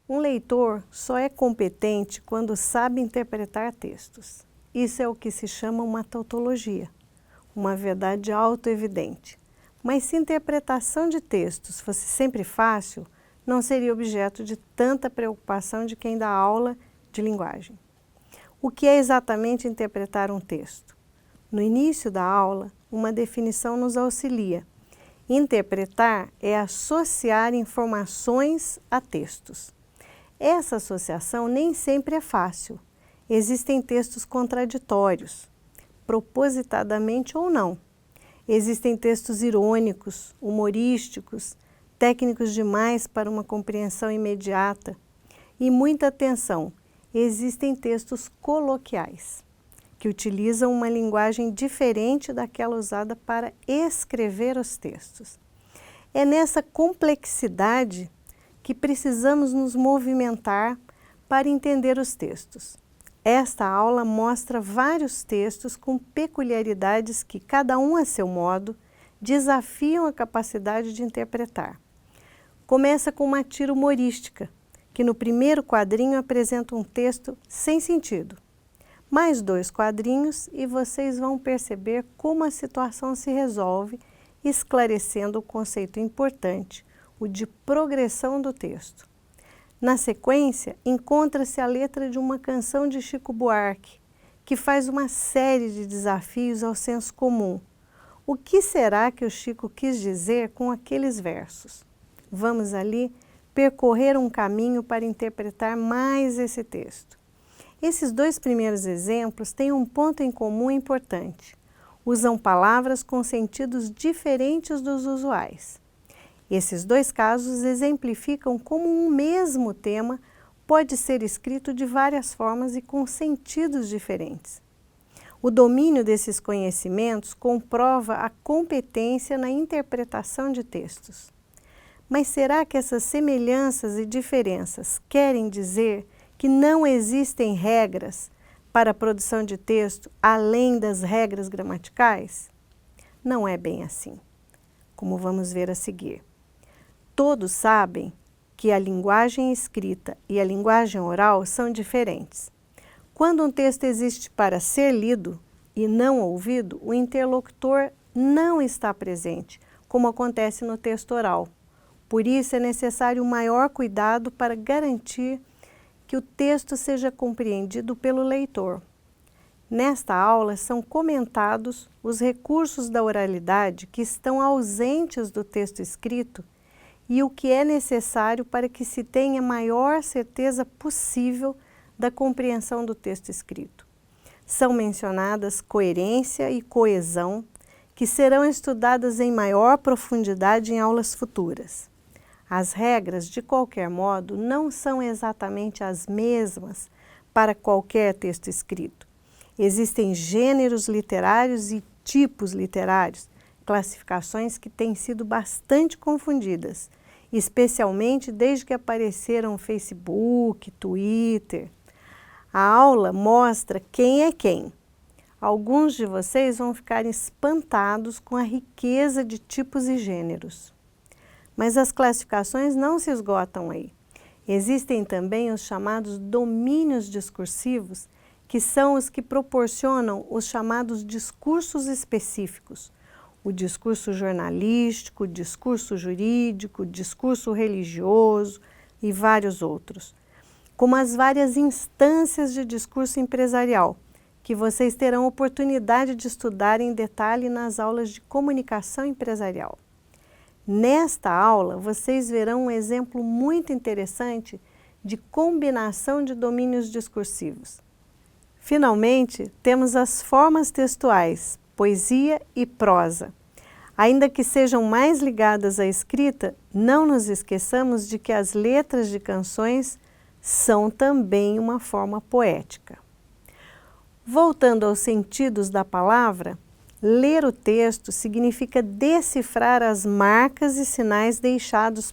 Um leitor só é competente quando sabe interpretar textos. Isso é o que se chama uma tautologia, uma verdade autoevidente. Mas se a interpretação de textos fosse sempre fácil, não seria objeto de tanta preocupação de quem dá aula de linguagem. O que é exatamente interpretar um texto? No início da aula, uma definição nos auxilia. Interpretar é associar informações a textos. Essa associação nem sempre é fácil. Existem textos contraditórios, propositadamente ou não. Existem textos irônicos, humorísticos, técnicos demais para uma compreensão imediata. E muita atenção, existem textos coloquiais, que utilizam uma linguagem diferente daquela usada para escrever os textos. É nessa complexidade que precisamos nos movimentar para entender os textos. Esta aula mostra vários textos com peculiaridades que, cada um a seu modo, desafiam a capacidade de interpretar. Começa com uma tira humorística, que no primeiro quadrinho apresenta um texto sem sentido. Mais 2 quadrinhos e vocês vão perceber como a situação se resolve, esclarecendo o conceito importante, o de progressão do texto. Na sequência, encontra-se a letra de uma canção de Chico Buarque, que faz uma série de desafios ao senso comum. O que será que o Chico quis dizer com aqueles versos? Vamos ali percorrer um caminho para interpretar mais esse texto. Esses 2 primeiros exemplos têm um ponto em comum importante. Usam palavras com sentidos diferentes dos usuais. Esses 2 casos exemplificam como um mesmo tema pode ser escrito de várias formas e com sentidos diferentes. O domínio desses conhecimentos comprova a competência na interpretação de textos. Mas será que essas semelhanças e diferenças querem dizer que não existem regras para a produção de texto além das regras gramaticais? Não é bem assim, como vamos ver a seguir. Todos sabem que a linguagem escrita e a linguagem oral são diferentes. Quando um texto existe para ser lido e não ouvido, o interlocutor não está presente, como acontece no texto oral. Por isso é necessário um maior cuidado para garantir que o texto seja compreendido pelo leitor. Nesta aula são comentados os recursos da oralidade que estão ausentes do texto escrito e o que é necessário para que se tenha a maior certeza possível da compreensão do texto escrito. São mencionadas coerência e coesão, que serão estudadas em maior profundidade em aulas futuras. As regras, de qualquer modo, não são exatamente as mesmas para qualquer texto escrito. Existem gêneros literários e tipos literários, classificações que têm sido bastante confundidas, especialmente desde que apareceram Facebook, Twitter. A aula mostra quem é quem. Alguns de vocês vão ficar espantados com a riqueza de tipos e gêneros. Mas as classificações não se esgotam aí. Existem também os chamados domínios discursivos, que são os que proporcionam os chamados discursos específicos. O discurso jornalístico, o discurso jurídico, o discurso religioso e vários outros. Como as várias instâncias de discurso empresarial, que vocês terão oportunidade de estudar em detalhe nas aulas de comunicação empresarial. Nesta aula, vocês verão um exemplo muito interessante de combinação de domínios discursivos. Finalmente, temos as formas textuais, poesia e prosa. Ainda que sejam mais ligadas à escrita, não nos esqueçamos de que as letras de canções são também uma forma poética. Voltando aos sentidos da palavra, ler o texto significa decifrar as marcas e sinais deixados